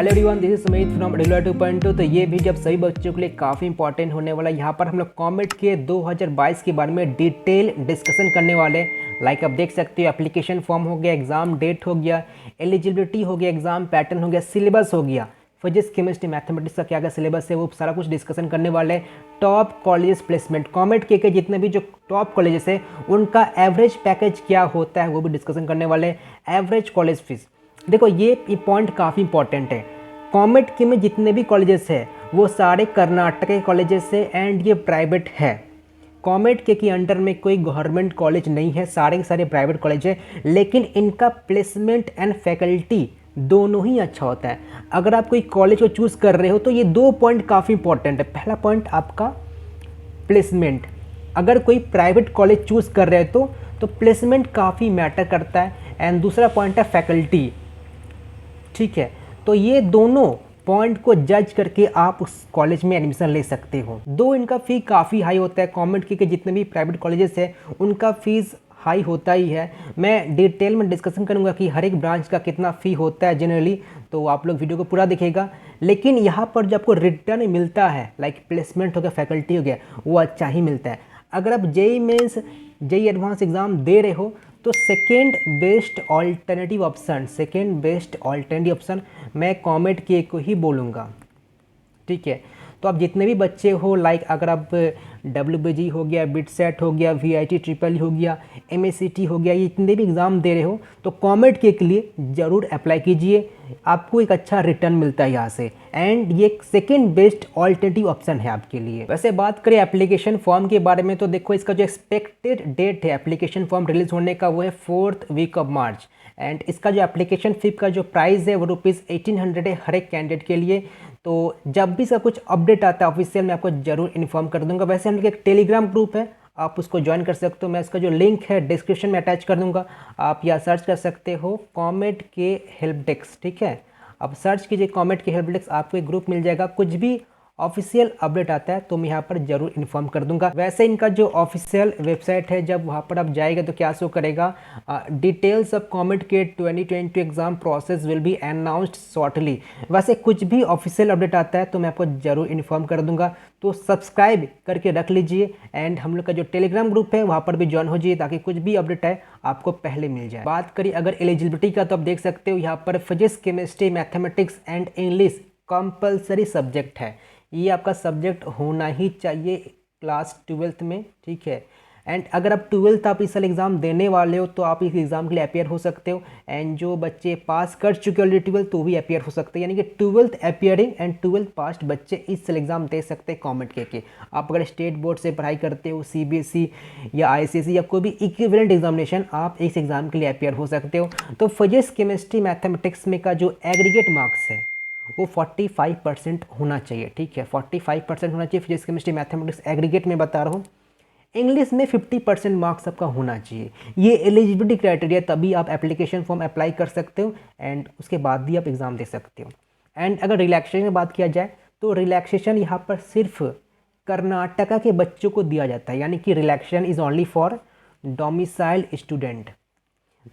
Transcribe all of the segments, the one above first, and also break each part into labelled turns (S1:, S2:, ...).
S1: Hello everyone, this is Sumit from regular 2.2। तो ये भी जब सभी बच्चों के लिए काफ़ी इंपॉर्टेंट होने वाला है। यहाँ पर हम लोग कॉमेट के 2022 के बारे में डिटेल डिस्कशन करने वाले। लाइक आप देख सकते हो, एप्लीकेशन फॉर्म हो गया, एग्जाम डेट हो गया, एलिजिबिलिटी हो गया, एग्जाम पैटर्न हो गया, सिलेबस हो गया, फिजिक्स केमिस्ट्री मैथमेटिक्स का क्या क्या सिलेबस है वो सारा कुछ डिस्कशन करने वाले हैं। टॉप कॉलेज प्लेसमेंट, कॉमेट के जितने भी जो टॉप कॉलेजेस है उनका एवरेज पैकेज क्या होता है वो भी डिस्कशन करने वाले हैं। एवरेज कॉलेज फीस, देखो ये पॉइंट काफ़ी इंपॉर्टेंट है। कॉमेट के में जितने भी कॉलेजेस है वो सारे कर्नाटक के कॉलेजेस है एंड ये प्राइवेट है। कॉमेट के अंडर में कोई गवर्नमेंट कॉलेज नहीं है, सारे के सारे प्राइवेट कॉलेज है, लेकिन इनका प्लेसमेंट एंड फैकल्टी दोनों ही अच्छा होता है। अगर आप कोई कॉलेज को चूज़ कर रहे हो तो ये दो पॉइंट काफ़ी इंपॉर्टेंट है। पहला पॉइंट आपका प्लेसमेंट, अगर कोई प्राइवेट कॉलेज चूज़ कर रहे हो तो प्लेसमेंट काफ़ी मैटर करता है। एंड दूसरा पॉइंट है फैकल्टी, ठीक है। तो ये दोनों पॉइंट को जज करके आप उस कॉलेज में एडमिशन ले सकते हो। दो इनका फ़ी काफ़ी हाई होता है, कॉमेट के जितने भी प्राइवेट कॉलेजेस हैं उनका फ़ीस हाई होता ही है। मैं डिटेल में डिस्कशन करूंगा कि हर एक ब्रांच का कितना फ़ी होता है जनरली, तो आप लोग वीडियो को पूरा देखिएगा। लेकिन यहाँ पर जो आपको रिटर्न मिलता है, लाइक प्लेसमेंट हो गया, फैकल्टी हो गया, वो अच्छा ही मिलता है। अगर आप JEE Mains, JEE advance exam दे रहे हो तो सेकेंड बेस्ट ऑल्टरनेटिव ऑप्शन मैं कॉमेट के को ही बोलूँगा, ठीक है। तो आप जितने भी बच्चे हो, लाइक अगर आप WBG हो गया, बिटसेट हो गया, VIT ट्रिपल हो गया, MACT हो गया, ये जितने भी एग्ज़ाम दे रहे हो तो कॉमेट के लिए ज़रूर अप्लाई कीजिए, आपको एक अच्छा रिटर्न मिलता है यहाँ से। एंड ये सेकेंड बेस्ट ऑल्टरनेटिव ऑप्शन है आपके लिए। वैसे बात करें एप्लीकेशन फॉर्म के बारे में तो देखो, इसका जो एक्सपेक्टेड डेट है एप्लीकेशन फॉर्म रिलीज होने का वो है 4th week of March. And इसका जो एप्लीकेशन फ़ी का जो प्राइस है वो ₹1800 है हर एक कैंडिडेट के लिए। तो जब भी इसका कुछ अपडेट आता है ऑफिशियल मैं आपको जरूर इन्फॉर्म कर दूंगा। वैसे हम लोग एक टेलीग्राम ग्रुप है, आप उसको ज्वाइन कर सकते हो, मैं इसका जो लिंक है डिस्क्रिप्शन में अटैच कर दूंगा। आप यहाँ सर्च कर सकते हो कॉमेट के हेल्प डेस्क, ठीक है। अब सर्च कीजिए कॉमेट के हेल्प डेस्क, आपको एक ग्रुप मिल जाएगा। कुछ भी ऑफिशियल अपडेट आता है तो मैं यहाँ पर जरूर इन्फॉर्म कर दूंगा। वैसे इनका जो ऑफिशियल वेबसाइट है, जब वहाँ पर आप जाएगा तो क्या शो करेगा, डिटेल्स ऑफ कॉमेट के 2022 exam process will be announced shortly. वैसे कुछ भी ऑफिशियल अपडेट आता है तो मैं आपको जरूर इन्फॉर्म कर दूंगा, तो सब्सक्राइब करके रख लीजिए। एंड हम लोग का जो टेलीग्राम ग्रुप है वहाँ पर भी ज्वाइन हो जाइए ताकि कुछ भी अपडेट है आपको पहले मिल जाए। बात करिए अगर एलिजिबिलिटी का तो आप देख सकते हो यहाँ पर physics, chemistry, mathematics and English compulsory subject है। ये आपका सब्जेक्ट होना ही चाहिए क्लास 12th में, ठीक है। एंड अगर आप 12th आप इस साल एग्ज़ाम देने वाले हो तो आप इस एग्ज़ाम के लिए अपेयर हो सकते हो। एंड जो बच्चे पास कर चुके हो 12th तो भी अपेयर हो सकते हैं, यानी कि 12th अपेयरिंग एंड 12th पास बच्चे इस साल एग्ज़ाम दे सकते हैं कॉमेट के। आप अगर स्टेट बोर्ड से पढ़ाई करते हो, CBSE या ICSE या कोई भी इक्विवेलेंट एग्जामिनेशन, आप इस एग्ज़ाम के लिए अपेयर हो सकते हो। तो फिजिक्स, केमिस्ट्री, मैथमेटिक्स में का जो एग्रीगेट मार्क्स है वो 45% होना चाहिए, ठीक है। 45% होना चाहिए फिजिक्स, केमिस्ट्री, मैथमेटिक्स एग्रीगेट में बता रहा हूँ। इंग्लिश में 50% मार्क्स आपका होना चाहिए। ये एलिजिबिलिटी क्राइटेरिया, तभी आप एप्लीकेशन फॉर्म अप्लाई कर सकते हो एंड उसके बाद भी आप एग्ज़ाम दे सकते हो। एंड अगर रिलैक्सेशन की बात किया जाए तो रिलैक्सेशन यहाँ पर सिर्फ कर्नाटका के बच्चों को दिया जाता है, यानी कि relaxation is only for domicile student.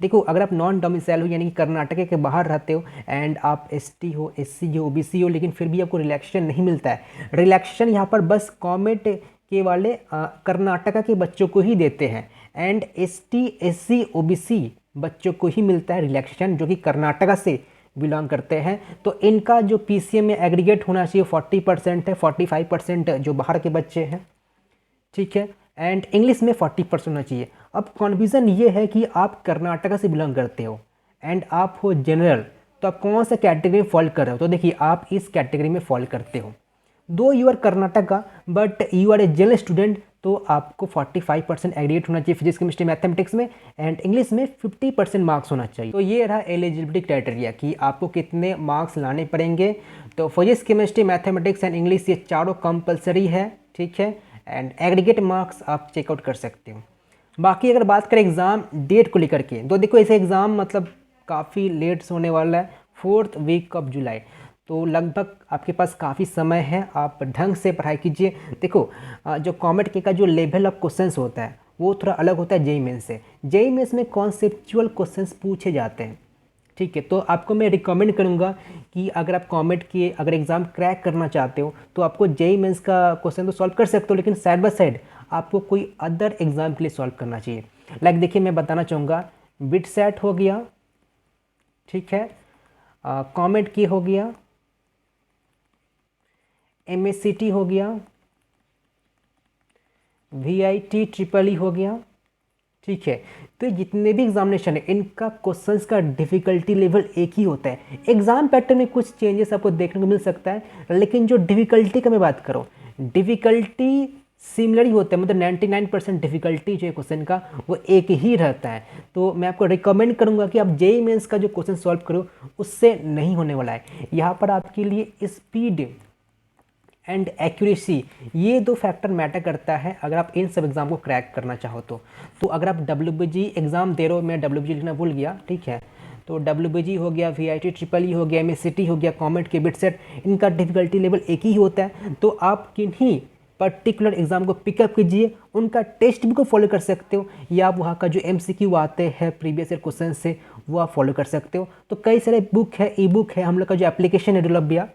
S1: देखो अगर आप नॉन डोमिसाइल हो यानी कि कर्नाटक के बाहर रहते हो एंड आप ST हो, SC हो, OBC हो, लेकिन फिर भी आपको रिलैक्सेशन नहीं मिलता है। रिलैक्सेशन यहाँ पर बस कॉमेट के वाले कर्नाटका के बच्चों को ही देते हैं। एंड ST, SC, OBC बच्चों को ही मिलता है रिलैक्सेशन, जो कि कर्नाटका से बिलोंग करते हैं। तो इनका जो PCM में एग्रीगेट होना चाहिए 40% है, 45% जो बाहर के बच्चे हैं, ठीक है। एंड इंग्लिश में 40% होना चाहिए। अब कन्फ्यूज़न ये है कि आप कर्नाटका से बिलोंग करते हो एंड आप हो जनरल, तो आप कौन सा कैटेगरी में फॉल कर रहे हो। तो देखिए आप इस कैटेगरी में फॉल करते हो, though you are Karnataka but you are a general student, तो आपको 45% एग्रीगेट होना चाहिए फिजिक्स, केमिस्ट्री, मैथमेटिक्स में। एंड इंग्लिश में 50% मार्क्स होना चाहिए। तो ये रहा एलिजिबिलिटी क्राइटेरिया कि आपको कितने मार्क्स लाने पड़ेंगे। तो physics, chemistry, mathematics and English ये चारों कंपलसरी है, ठीक है। एंड एग्रीगेट मार्क्स आप चेकआउट कर सकते हो। बाकी अगर बात करें एग्ज़ाम डेट को लेकर के, तो देखो ऐसे एग्ज़ाम मतलब काफ़ी लेट होने वाला है, 4th वीक ऑफ जुलाई, तो लगभग आपके पास काफ़ी समय है, आप ढंग से पढ़ाई कीजिए। देखो जो कॉमेट के का जो लेवल ऑफ क्वेश्चंस होता है वो थोड़ा अलग होता है जेईई मेंस से। जेईई मेंस में कॉन्सेप्चुअल क्वेश्चंस पूछे जाते हैं, ठीक है। तो आपको मैं रिकमेंड करूँगा कि अगर आप कॉमेट के अगर एग्ज़ाम क्रैक करना चाहते हो तो आपको जेईई मेंस का क्वेश्चन तो सॉल्व कर सकते हो, लेकिन साइड बाय साइड आपको कोई अदर एग्ज़ाम के लिए सॉल्व करना चाहिए। लाइक देखिए मैं बताना चाहूँगा, बिट सेट हो गया, ठीक है, कॉमेट की हो गया, एमएससीटी हो गया, वीआईटी ट्रिपल ई हो गया, ठीक है। तो ये जितने भी एग्जामिनेशन है इनका क्वेश्चंस का डिफिकल्टी लेवल एक ही होता है। एग्जाम पैटर्न में कुछ चेंजेस आपको देखने को मिल सकता है, लेकिन जो डिफिकल्टी का मैं बात करूँ, डिफिकल्टी सिमिलर ही होता है, मतलब 99% डिफिकल्टी जो है क्वेश्चन का वो एक ही रहता है। तो मैं आपको रिकमेंड करूंगा कि आप जेईई मेंस का जो क्वेश्चन सॉल्व करो उससे नहीं होने वाला है। यहाँ पर आपके लिए स्पीड एंड एक्यूरेसी, ये दो फैक्टर मैटर करता है अगर आप इन सब एग्ज़ाम को क्रैक करना चाहो तो अगर आप डब्ल्यूबीजी एग्ज़ाम दे रहे हो, मैं डब्ल्यूबीजी लिखना भूल गया, ठीक है, तो डब्ल्यूबीजी हो गया, वीआईटी ट्रिपल ई हो गया, एमएससीटी हो गया, कॉमेट के बिट सेट, इनका डिफिकल्टी लेवल एक ही होता है। तो आप किन्हीं पर्टिकुलर एग्जाम को पिकअप कीजिए, उनका टेस्ट भी को फॉलो कर सकते हो, या आप वहाँ का जो एमसीक्यू आते हैं प्रीवियस ईयर क्वेश्चन से वो आप फॉलो कर सकते हो। तो कई सारे बुक है, ई बुक है, हम लोग का जो एप्लीकेशन है एडुलबिया,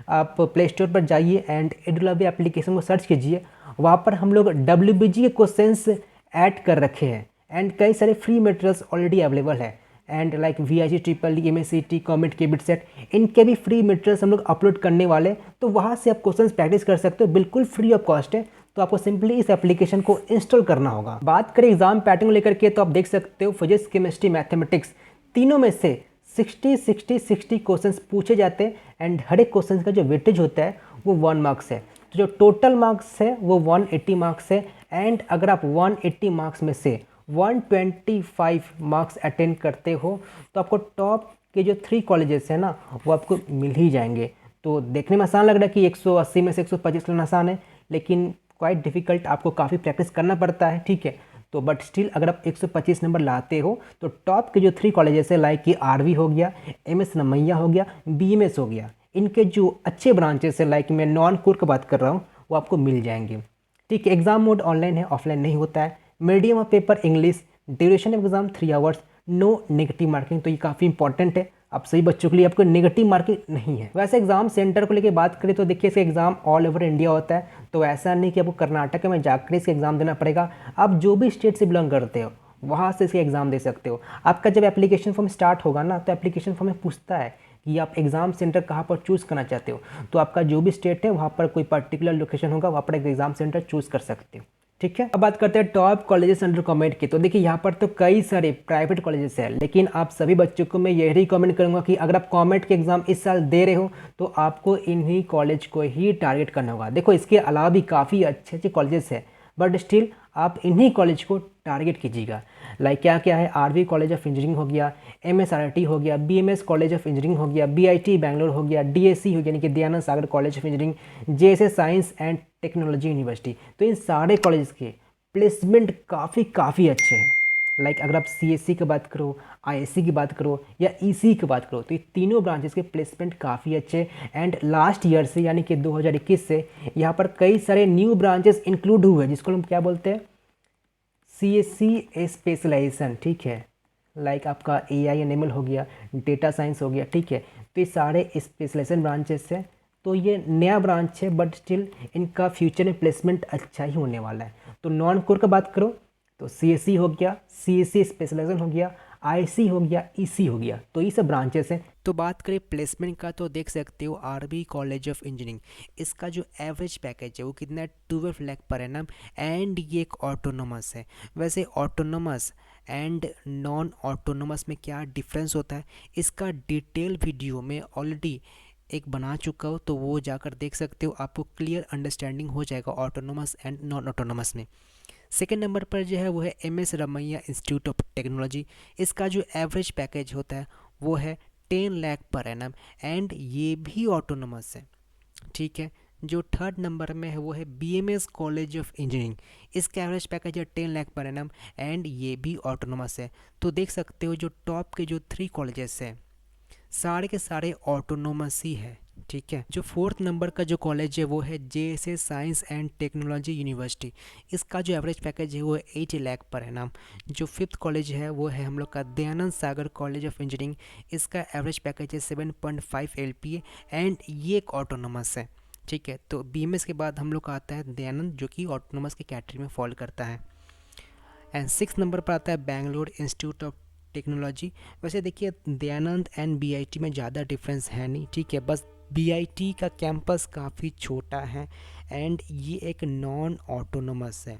S1: आप प्ले स्टोर पर जाइए एंड एडुलबिया एप्लीकेशन को सर्च कीजिए, वहाँ पर हम लोग डब्ल्यूबीजी के क्वेश्चंस ऐड कर रखे हैं एंड कई सारे फ्री मटेरियल्स ऑलरेडी अवेलेबल है। And like VIT triple E, MSCT, comet के बिट सेट, इनके भी फ्री मटेरियल्स हम लोग अपलोड करने वाले, तो वहाँ से आप क्वेश्चंस प्रैक्टिस कर सकते हो, बिल्कुल फ्री ऑफ कॉस्ट है। तो आपको सिंपली इस एप्लीकेशन को इंस्टॉल करना होगा। बात करें एग्जाम पैटर्न को लेकर के, तो आप देख सकते हो फिजिक्स, केमिस्ट्री, मैथमेटिक्स, तीनों में से 60-60-60 क्वेश्चंस पूछे जाते हैं एंड हर एक क्वेश्चन का जो वेटेज होता है वो 1 मार्क्स है। तो जो टोटल मार्क्स है वो 180 मार्क्स है एंड अगर आप 180 मार्क्स में से 125 मार्क्स अटेंड करते हो तो आपको टॉप के जो 3 कॉलेजेस हैं ना वो आपको मिल ही जाएंगे। तो देखने में आसान लग रहा है कि 180 में से 125 लेना आसान है, लेकिन क्वाइट डिफिकल्ट, आपको काफ़ी प्रैक्टिस करना पड़ता है, ठीक है। तो बट स्टिल अगर आप 125 नंबर लाते हो तो टॉप के जो 3 कॉलेजेस है लाइक कि आरवी हो गया, एमएस रमैया हो गया, बीएमएस हो गया, इनके जो अच्छे ब्रांचेस है लाइक मैं नॉन कोर की बात कर रहा हूँ वो आपको मिल जाएंगे, ठीक है। एग्जाम मोड ऑनलाइन है, ऑफलाइन नहीं होता है। Medium of paper English, duration of exam 3 hours, no negative marking, तो ये काफ़ी इंपॉर्टेंट है आप सही बच्चों के लिए, आपको नेगेटिव मार्किंग नहीं है। वैसे एग्जाम सेंटर को लेकर बात करें तो देखिए इसका एग्जाम ऑल ओवर इंडिया होता है, तो ऐसा नहीं कि आपको कर्नाटक में जाकर इसका एग्जाम देना पड़ेगा। आप जो भी स्टेट से बिलोंग करते हो वहाँ से इसका एग्जाम दे सकते हो। आपका जब एप्लीकेशन फॉर्म स्टार्ट होगा ना तो एप्लीकेशन फॉर्म में पूछता है कि आप एग्जाम सेंटर कहाँ पर चूज़ करना चाहते हो, तो आपका जो भी स्टेट है वहाँ पर कोई पर्टिकुलर लोकेशन होगा, वहाँ पर एक एग्जाम सेंटर चूज़ कर सकते हो, ठीक है। अब बात करते हैं टॉप कॉलेजेस अंडर कॉमेट की। तो देखिए यहाँ पर तो कई सारे प्राइवेट कॉलेजेस हैं, लेकिन आप सभी बच्चों को मैं यही रिकमेंड करूँगा कि अगर आप कॉमेट के एग्जाम इस साल दे रहे हो तो आपको इन्हीं कॉलेज को ही टारगेट करना होगा। देखो इसके अलावा भी काफ़ी अच्छे अच्छे कॉलेजेस हैं, बट स्टिल आप इन्हीं कॉलेज को टारगेट कीजिएगा। लाइक क्या क्या है, आरवी कॉलेज ऑफ इंजीनियरिंग हो गया, एमएसआरटी हो गया, बीएमएस कॉलेज ऑफ इंजीनियरिंग हो गया, बीआईटी बैंगलोर हो गया, डीएससी हो गया यानी कि Dayananda Sagar college of engineering, JSS science and technology university. तो इन सारे कॉलेज के प्लेसमेंट काफ़ी अच्छे हैं। लाइक अगर आप सीएससी की बात करो, आईएससी की बात करो या ईसी की बात करो तो ये तीनों ब्रांचेस के प्लेसमेंट काफ़ी अच्छे एंड लास्ट ईयर से यानी कि 2021 से यहाँ पर कई सारे न्यू ब्रांचेस इंक्लूड हुए हैं जिसको हम क्या बोलते हैं, सीएससी स्पेशलाइजेशन, ठीक है। लाइक आपका एआई एंड एमएल हो गया, डेटा साइंस हो गया, ठीक है। तो ये सारे स्पेशलाइजेशन ब्रांचेस हैं, तो ये नया ब्रांच है बट स्टिल इनका फ्यूचर में प्लेसमेंट अच्छा ही होने वाला है। तो नॉन कोर का बात करो तो सीएससी हो गया, सीएससी स्पेशलाइजेशन हो गया, आईसी हो गया, ईसी हो गया, तो ये सब ब्रांचेस हैं। तो बात करें प्लेसमेंट का तो देख सकते हो आरबी कॉलेज ऑफ इंजीनियरिंग, इसका जो एवरेज पैकेज है वो कितना है, 12 लाख पर एनम एंड ये एक ऑटोनोमस है। वैसे ऑटोनोमस एंड नॉन ऑटोनोमस में क्या डिफरेंस होता है इसका डिटेल वीडियो में ऑलरेडी एक बना चुका हो, तो वो जाकर देख सकते हो, आपको क्लियर अंडरस्टैंडिंग हो जाएगा ऑटोनोमस एंड नॉन ऑटोनोमस में। सेकेंड नंबर पर जो है वो है MS Ramaiah institute of technology, इसका जो एवरेज पैकेज होता है वो है 10 लाख पर एनम एंड ये भी ऑटोनोमस है, ठीक है। जो थर्ड नंबर में है वो है बीएमएस कॉलेज ऑफ इंजीनियरिंग, इसका एवरेज पैकेज है 10 लाख पर एनम एंड ये भी ऑटोनोमस है। तो देख सकते हो जो टॉप के जो 3 कॉलेजेस हैं सारे के सारे ऑटोनोमस ही है, ठीक है। जो 4th नंबर का जो कॉलेज है वो है JSA science and technology university. इसका जो एवरेज पैकेज है वो है 8 लाख पर एनम। जो 5th कॉलेज है वो है हम लोग का Dayanand Sagar college of engineering. इसका एवरेज पैकेज है 7.5 LPA एंड ये एक ऑटोनोमस है। ठीक है, तो BMS के बाद हम लोग का आता है दयानंद, जो कि ऑटोनोमस की कैटेगरी में फॉल करता है। एंड 6 नंबर पर आता है बेंगलोर इंस्टीट्यूट ऑफ टेक्नोलॉजी। वैसे देखिए दयानंद एंड BIT में ज़्यादा डिफरेंस है नहीं, ठीक है, बस BIT का कैंपस काफ़ी छोटा है एंड ये एक नॉन ऑटोनोमस है।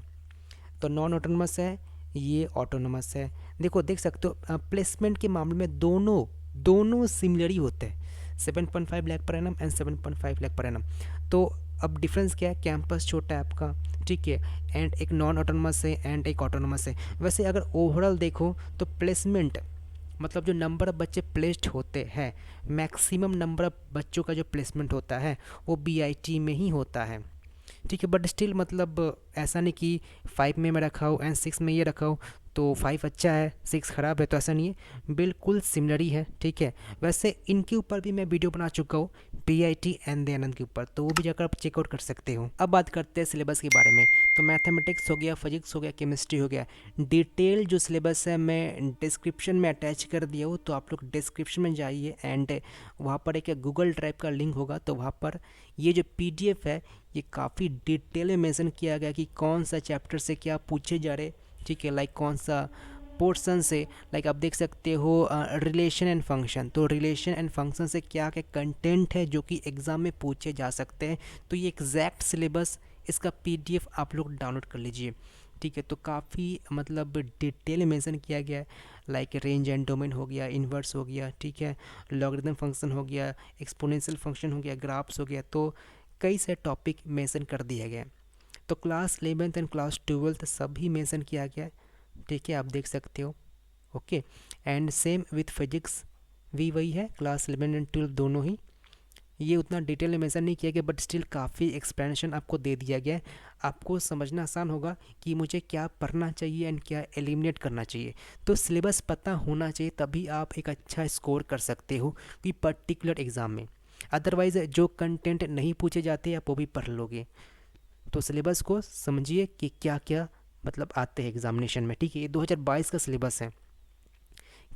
S1: तो नॉन ऑटोनोमस है, ये ऑटोनोमस है। देखो देख सकते हो प्लेसमेंट के मामले में दोनों सिमिलर ही होते हैं, 7.5 lakh per annum and 7.5 lakh per annum. तो अब डिफरेंस क्या है, कैंपस छोटा है आपका, ठीक है, एंड एक नॉन ऑटोनोमस है एंड एक ऑटोनोमस है। वैसे अगर ओवरऑल देखो तो प्लेसमेंट मतलब जो नंबर ऑफ बच्चे प्लेस्ड होते हैं, मैक्सिमम नंबर ऑफ बच्चों का जो प्लेसमेंट होता है वो BIT में ही होता है, ठीक है। बट स्टिल मतलब ऐसा नहीं कि 5 में मैं रखा हूँ एंड 6 में ये रखा हूँ तो 5 अच्छा है 6 ख़राब है, तो ऐसा नहीं है, बिल्कुल सिमिलर ही है, ठीक है। वैसे इनके ऊपर भी मैं वीडियो बना चुका हूँ BIT एंड दयानंद के ऊपर, तो वो भी जाकर आप चेकआउट कर सकते हो। अब बात करते हैं सिलेबस के बारे में। तो मैथमेटिक्स हो गया, फिजिक्स हो गया, केमिस्ट्री हो गया, डिटेल जो सिलेबस है मैं डिस्क्रिप्शन में अटैच कर दिया हूँ, तो आप लोग डिस्क्रिप्शन में जाइए एंड वहाँ पर एक गूगल ड्राइव का लिंक होगा, तो वहाँ पर ये जो PDF है ये काफ़ी डिटेल में मेंशन किया गया कि कौन सा चैप्टर से क्या पूछे जा रहे, ठीक है, लाइक कौन सा पोर्शन से, लाइक आप देख सकते हो रिलेशन एंड फंक्शन, तो रिलेशन एंड फंक्शन से क्या क्या कंटेंट है जो कि एग्ज़ाम में पूछे जा सकते हैं। तो ये एग्जैक्ट सिलेबस इसका PDF आप लोग डाउनलोड कर लीजिए, ठीक है। तो काफ़ी मतलब डिटेल मेंशन किया गया है, लाइक रेंज एंड डोमेन हो गया, इन्वर्स हो गया, ठीक है, लॉगरिथम फंक्शन हो गया, एक्सपोनेंशियल फंक्शन हो गया, ग्राफ्स हो गया, तो कई सारे टॉपिक मेंशन कर दिया गया है। तो class 11th and class 12th सभी मेंशन किया गया है, ठीक है, आप देख सकते हो, okay. And same with physics भी वही है, क्लास 11 एंड 12 दोनों ही। ये उतना डिटेल में मेंशन नहीं किया गया बट स्टिल काफ़ी एक्सप्लेनेशन आपको दे दिया गया है। आपको समझना आसान होगा कि मुझे क्या पढ़ना चाहिए एंड क्या एलिमिनेट करना चाहिए। तो सिलेबस पता होना चाहिए, तभी आप एक अच्छा स्कोर कर सकते हो कि पर्टिकुलर एग्ज़ाम में। अदरवाइज़ जो कंटेंट नहीं पूछे जाते आप वो भी पढ़ लोगे। तो सिलेबस को समझिए कि क्या क्या मतलब आते हैं एग्जामिनेशन में, ठीक है। ये 2022 का सिलेबस है।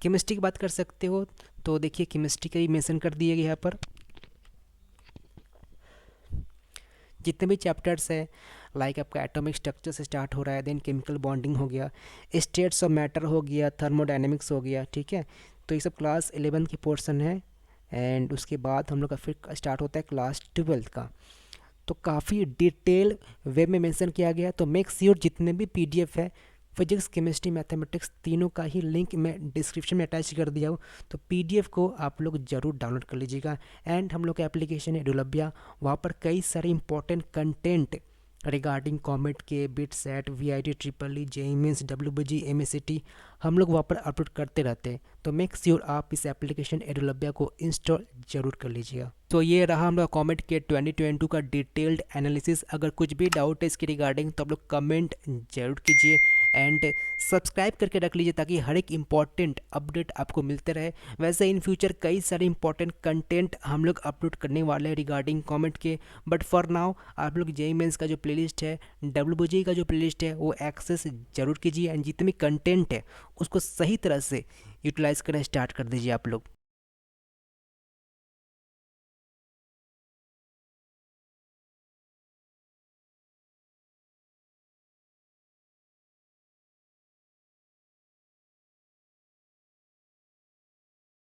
S1: केमिस्ट्री की बात कर सकते हो, तो देखिए केमिस्ट्री का ही मेंशन कर दिए गए यहाँ पर, जितने भी चैप्टर्स है, लाइक आपका एटॉमिक स्ट्रक्चर से स्टार्ट हो रहा है, देन केमिकल बॉन्डिंग हो गया, स्टेट्स ऑफ मैटर हो गया, थर्मोडायनेमिक्स हो गया, ठीक है। तो ये सब क्लास 11 की पोर्शन है एंड उसके बाद हम लोग का फिर स्टार्ट होता है क्लास 12 का। तो काफ़ी डिटेल वे में मेंशन किया गया है। तो मेक श्योर जितने भी PDF है फिजिक्स केमिस्ट्री मैथमेटिक्स तीनों का ही लिंक मैं डिस्क्रिप्शन में अटैच कर दिया हूँ, तो PDF को आप लोग ज़रूर डाउनलोड कर लीजिएगा। एंड हम लोग का एप्लीकेशन है एडुलभ्या, वहाँ पर कई सारे इंपॉर्टेंट कंटेंट रिगार्डिंग कॉमेट के, BITSAT, VIT triple JEE mains, WBG, MACT हम लोग वहाँ पर अपलोड करते रहते हैं। तो मेक श्योर आप इस एप्लीकेशन एडुलभ्या को इंस्टॉल जरूर कर लीजिएगा। तो ये रहा हम लोग कॉमेट के 2022 का डिटेल्ड एनालिसिस। अगर कुछ भी डाउट है इसके रिगार्डिंग तो आप लोग कमेंट जरूर कीजिए एंड सब्सक्राइब करके रख लीजिए ताकि हर एक इम्पॉर्टेंट अपडेट आपको मिलते रहे। वैसे इन फ्यूचर कई सारे इंपॉर्टेंट कंटेंट हम लोग अपलोड करने वाले हैं रिगार्डिंग कॉमेंट के, बट फॉर नाउ आप लोग JEE मेंस का जो प्लेलिस्ट है, WBG का जो प्लेलिस्ट है वो एक्सेस जरूर कीजिए एंड जितने भी कंटेंट है उसको सही तरह से यूटिलाइज़ करना स्टार्ट कर दीजिए आप लोग।